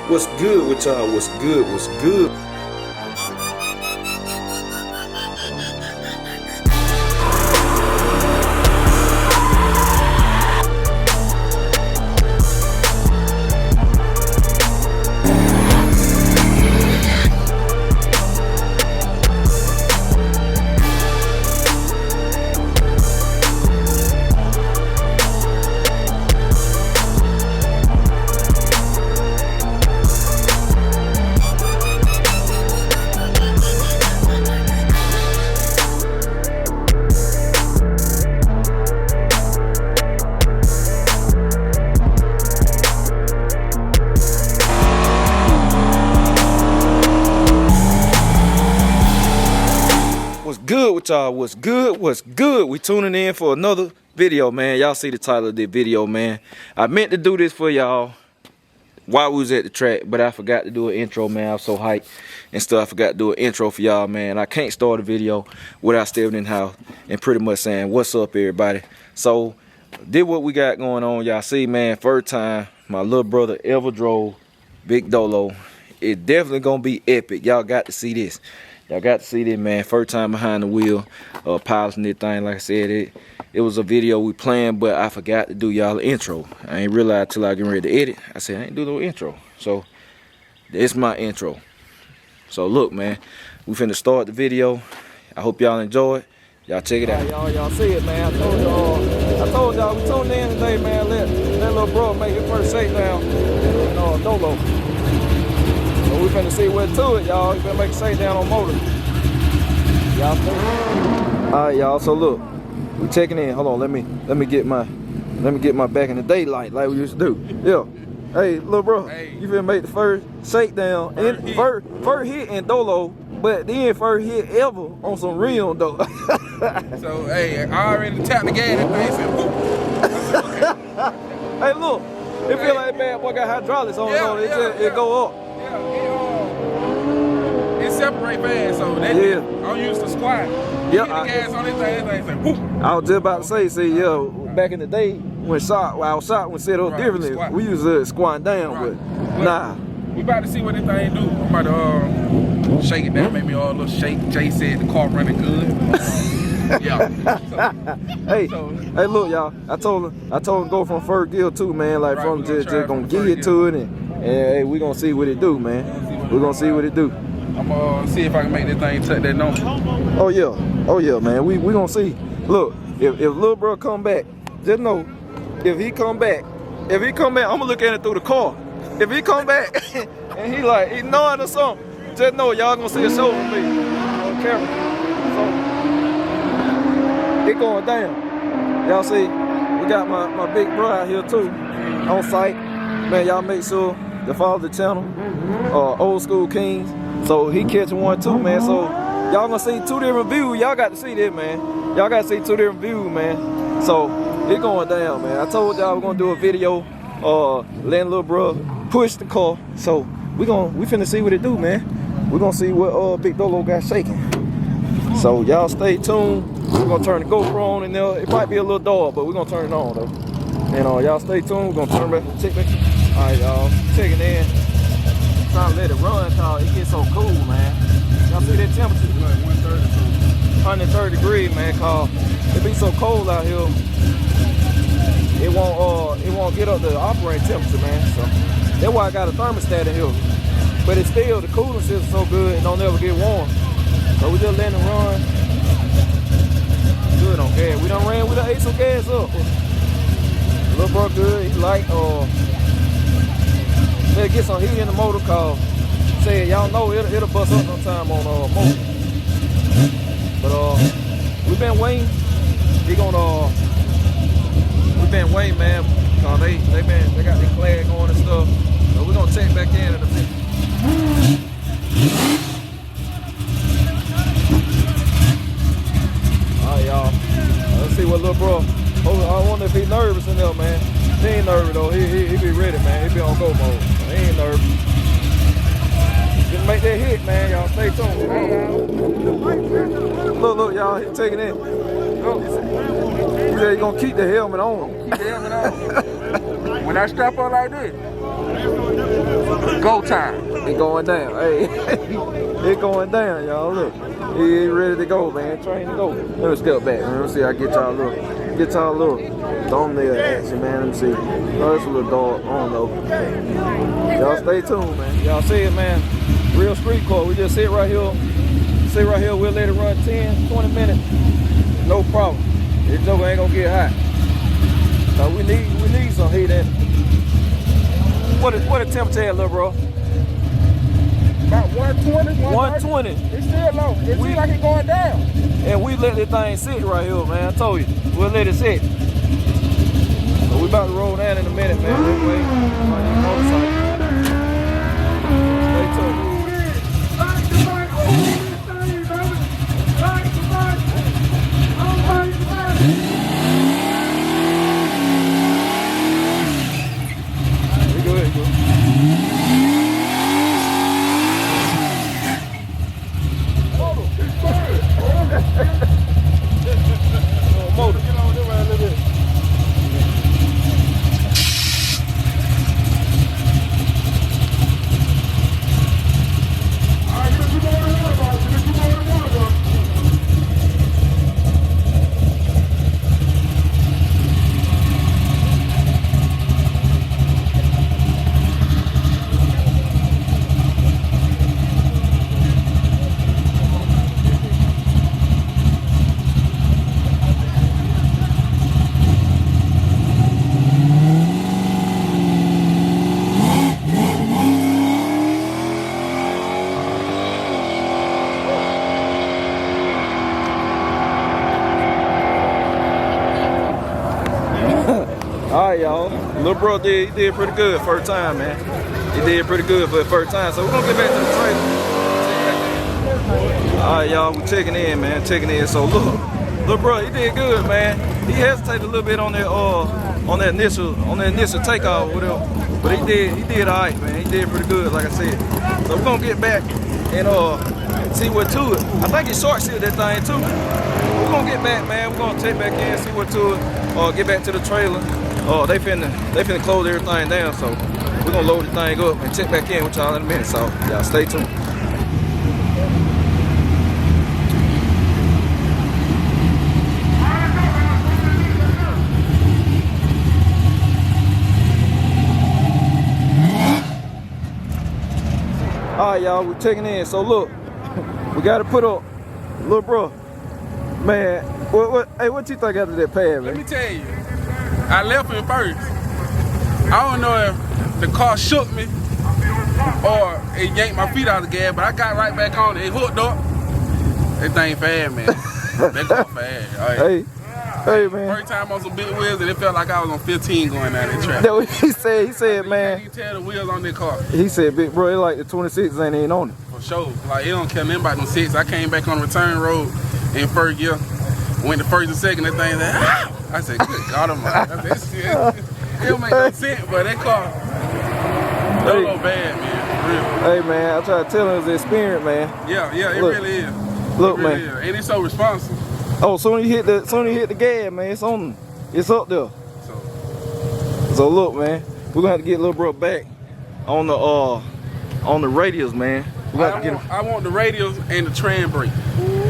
What's good with y'all? What's good? What's good? What's good with y'all? What's good? What's good? We tuning in for another video, man. Y'all see the title of the video, man. I meant to do this for y'all while we was at the track, but I forgot to do an intro, man. I was so hyped and stuff. I forgot to do an intro for y'all, man. I can't start a video without stepping in the house and pretty much saying, what's up, everybody? So, did what we got going on. Y'all see, man, first time my little brother ever drove Big Dolo. It's definitely gonna be epic. Y'all got to see this. Y'all got to see this, man. First time behind the wheel, piloting this thing. Like I said, it was a video we planned, but I forgot to do y'all an intro. I ain't realized till I get ready to edit. I said I ain't do no intro. So it's my intro. So look, man, we finna start the video. I hope y'all enjoy it. Y'all check it out. Y'all see it, man. I told y'all we tuned in today, man. Let little bro make his first shakedown in Dolo. So we finna see where to it, y'all. We finna make a shakedown on motor. Y'all see? Alright, y'all. So look, we checking in. Hold on, let me get my back in the daylight like we used to do. Yeah. Hey, little bro, hey. You finna make the first shakedown first hit in Dolo, but then first hit ever on some real though. So hey, I already tapped the gas and thing said whoop. I said, okay. Hey, look, it feel like bad boy got hydraulics on it. It go up. It separate fast, so that I'm used to squat. Yeah, the gas on this thing say whoop. I was just about to say, see, yo, back in the day when I was shot when set up differently, we used to squat down, but nah. We about to see what this thing do. I'm about to shake it down, make me all a little shake. Jay said the car running good. Yeah. Hey, look, y'all. I told him go from first gear too, man. Like from just gonna get it to it, and hey, we gonna see what it do, man. We gonna see what it do. I'm gonna see if I can make this thing touch that number. Oh yeah, man. We gonna see. Look, if little bro come back, just know, if he come back, I'm gonna look at it through the car. If he come back and he like ignoring or something, just know y'all gonna see a show from me on camera. So it going down. Y'all see, we got my big bro out here too, on site. Man, y'all make sure to follow the channel, Old School Kings. So he catching one too, man. So y'all gonna see two different views. Y'all got to see that, man. Y'all got to see two different views, man. So it going down, man. I told y'all we're gonna do a video, letting little bro push the car. So we finna see what it do, man. We're gonna see what Big Dolo got shaking. So y'all stay tuned. We're gonna turn the GoPro on in there. It might be a little dark, but we're gonna turn it on though. And y'all stay tuned. We're gonna turn back the ticket. Alright, y'all, checking in. Trying to let it run cause it gets so cool, man. Y'all see that temperature? Like 130 degrees, man, cause it be so cold out here. It won't get up to the operating temperature, man. So that's why I got a thermostat in here. But it's still, the cooling system's so good, it don't ever get warm. So we just letting it run. Good on gas. We done ran with the ate some gas up. Little bro good, he like let's get some heat in the motor cause say y'all know it'll bust up sometime on motor. But we've been waiting. We've been waiting, man, cause they got their flag going and stuff. So we're gonna check back in a bit. Alright, y'all. Let's see what little bro. I wonder if he nervous in there, man. He ain't nervous though. He be ready, man. He be on go mode. He ain't nervous. Just make that hit, man. Y'all stay tuned. Look, y'all. He taking in. He said he gonna keep the helmet on. Keep the helmet on. When I strap on like this, Go time. It going down. Hey, it going down, y'all. Look, he ready to go, man. Train to go. Let me step back, man. Let me see. I get y'all a little thumbnail action, man. Let me see. Oh, it's a little dog. I don't know. Y'all stay tuned, man. Y'all see it, man. Real street car. We just sit right here. Sit right here. We'll let it run 10, 20 minutes. No problem. This joker ain't gonna get hot. So we need some heat in it. What the temperature at, little bro? About 120. 120. It's still low. It seems like it's going down. And we let this thing sit right here, man. I told you. We'll let it sit. So we about to roll down in a minute, man. This way. Stay tuned. Go ahead, go. Motor. Get on there right a little bit. Alright, y'all. Little bro did pretty good first time, man. He did pretty good for the first time. So we're gonna get back to the trailer. Alright, y'all, we checking in, man. Checking in. So look, little bro, he did good, man. He hesitated a little bit on that initial takeoff, whatever. But he did alright, man. He did pretty good, like I said. So we're gonna get back and see what to it. I think he short sealed that thing too. We're gonna get back, man. We're gonna take back in, see what to it, get back to the trailer. They finna close everything down, so we're gonna load the thing up and check back in with y'all in a minute. So y'all stay tuned. Alright, y'all, we're checking in. So look, we gotta put up, little bro, man. Hey, what you think after that pad, man? Let me tell you, I left him first. I don't know if the car shook me or it yanked my feet out of the gas, but I got right back on it. It hooked up. That thing fast, man. That car fast. Right. Hey, man. First time on some big wheels, and it felt like I was on 15 going down that track. That's what he said, man. You can tell the wheels on that car. He said, big bro, it like the 26 ain't even on it. For sure. Like, it don't care nothing about them 6. I came back on the return road in first gear. Went to first and second, that thing said, ah! I said, good God almighty. I said, it don't make no sense, but that car, Dolo bad, man. For real. Hey, man, I try to tell him it's the experience, man. Yeah, it really is. Look, really man. is. And it's so responsive. Oh, soon you hit the gas, man, it's on. It's up there. So look, man, we're gonna have to get little bro back on the radios, man. I want the radios and the tram brake.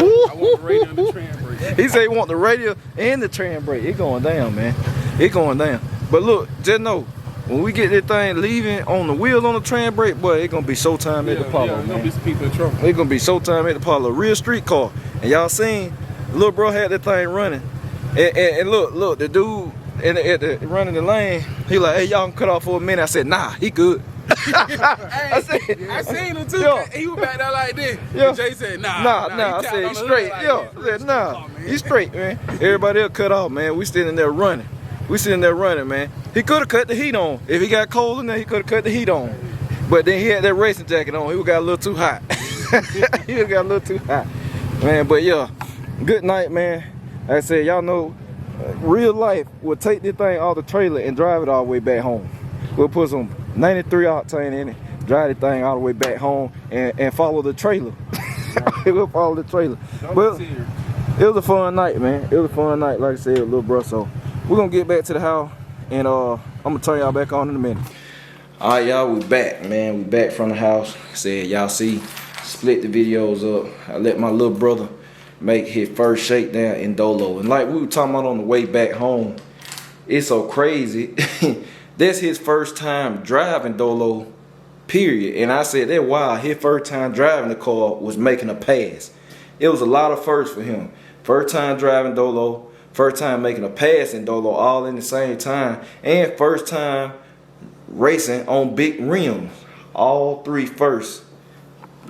Ooh. I want the radio and the tram brake. He said he want the radio and the tram brake. It going down, man. It going down. But look, just know, when we get this thing leaving on the wheels on the tram brake, boy, it's gonna be showtime at the Apollo, man. Gonna be some people in trouble. It's gonna be showtime at the Apollo. Real street car. And y'all seen, little bro had that thing running. And look, the dude running the lane, he like, hey, y'all can cut off for a minute. I said, nah, he good. I seen him too. Yo. He was back there like this. Yeah. Jay said, nah. I said, he's straight. Like I said, nah, he's straight, man. Everybody else cut off, man. We sitting there running. Man. He could have cut the heat on. If he got cold in there, he could have cut the heat on. But then he had that racing jacket on. He got a little too hot. Man, but yeah, good night, man. Like I said, y'all know, real life will take this thing off the trailer and drive it all the way back home. We'll put some 93 octane in it, drive the thing all the way back home, and follow the trailer. We'll follow the trailer. But it was a fun night, man. It was a fun night, like I said, little bro. So we're gonna get back to the house, and I'm gonna turn y'all back on in a minute. Alright, y'all, we back, man. We back from the house. Said, y'all see, split the videos up. I let my little brother make his first shakedown in Dolo. And like we were talking about on the way back home, it's so crazy. That's his first time driving Dolo, period. And I said that wow, his first time driving the car was making a pass. It was a lot of firsts for him. First time driving Dolo, first time making a pass in Dolo, all in the same time, and first time racing on big rims. All three firsts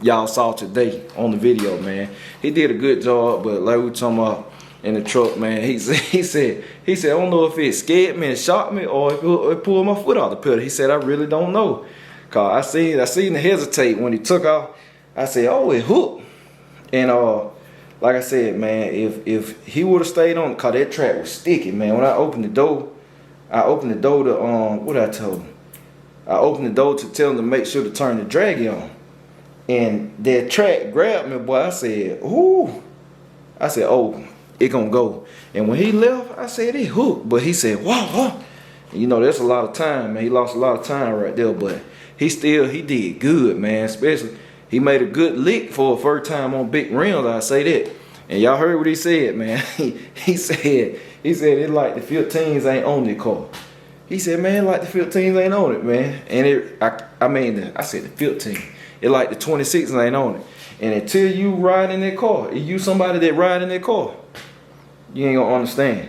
y'all saw today on the video, man. He did a good job, but like we were talking about in the truck, man, he said I don't know if it scared me and shocked me or if it pulled my foot off the pedal. He said I really don't know. Cause I seen him hesitate when he took off. I said, oh, it hooked. And like I said, man, if he would have stayed on, cause that track was sticky, man. When I opened the door to what I told him. I opened the door to tell him to make sure to turn the draggy on. And that track grabbed me, boy. I said, ooh. I said, oh, it gonna go. And when he left, I said, it hooked. But he said, whoa. You know, that's a lot of time, man. He lost a lot of time right there. But he did good, man. Especially, he made a good lick for a first time on big rims, I say that. And y'all heard what he said, man. He said it like the 15s ain't on the car. He said, man, like the 15s ain't on it, man. And I said the 15. It like the 26s ain't on it. And until you ride in that car, if you somebody that ride in that car, you ain't gonna understand.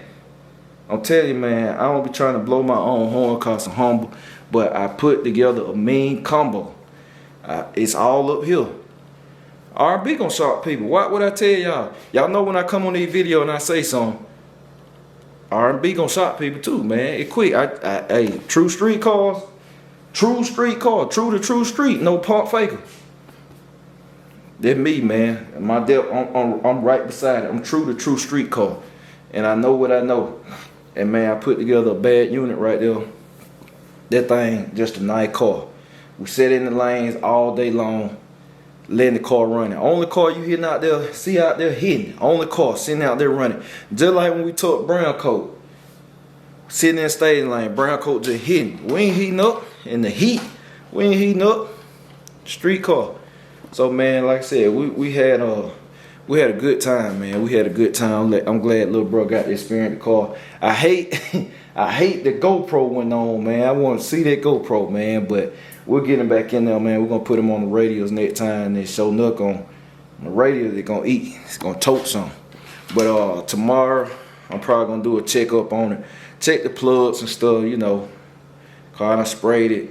I'm telling you, man, I don't be trying to blow my own horn cause I'm humble, but I put together a mean combo. It's all up here. R&B gonna shock people. What would I tell y'all? Y'all know when I come on these videos and I say something, R&B gonna shock people too, man. It quick. Hey, true street cars, true to true street, no pump faker. That's me, man. I'm right beside it. I'm true to true street car, and I know what I know. And man, I put together a bad unit right there. That thing just a nice car. We sit in the lanes all day long, letting the car running. Only car you hitting out there, see out there hitting. Only car sitting out there running. Just like when we took brown coat, sitting in the staging lane, brown coat just hitting. We ain't heating up in the heat. We ain't heating up. Street car. So man, like I said, we had a good time, man. We had a good time. I'm glad little bro got to experience the car. I hate the GoPro went on, man. I want to see that GoPro, man, but we'll get him back in there, man. We're gonna put him on the radios next time and show Nook on the radio. They're gonna eat. It's gonna tote some. But tomorrow I'm probably gonna do a checkup on it. Check the plugs and stuff, you know. Cause I sprayed it.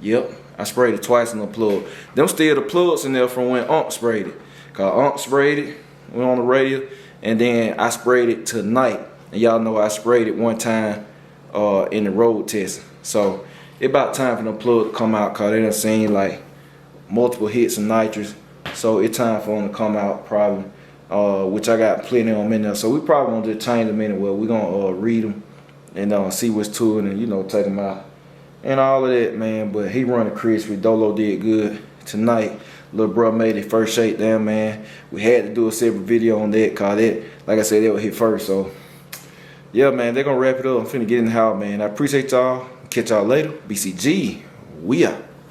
Yep, I sprayed it twice in the plug. Them still the plugs in there from when Unc sprayed it. Cause Unc sprayed it, went on the radio, and then I sprayed it tonight. And y'all know I sprayed it one time in the road test. So it about time for them plug to come out, cause they done seen like multiple hits of nitrous. So it's time for them to come out probably, which I got plenty of them in there. So we probably gonna just change them anyway. We gonna read them and see what's to it and, you know, take them out. And all of that, man. But he running crispy. Dolo did good tonight. Little bro made his first shakedown, man. We had to do a separate video on that, cause that, like I said, that was hit first. So yeah, man, they're gonna wrap it up. I'm finna get in the house, man. I appreciate y'all. Catch y'all later. BCG, we out.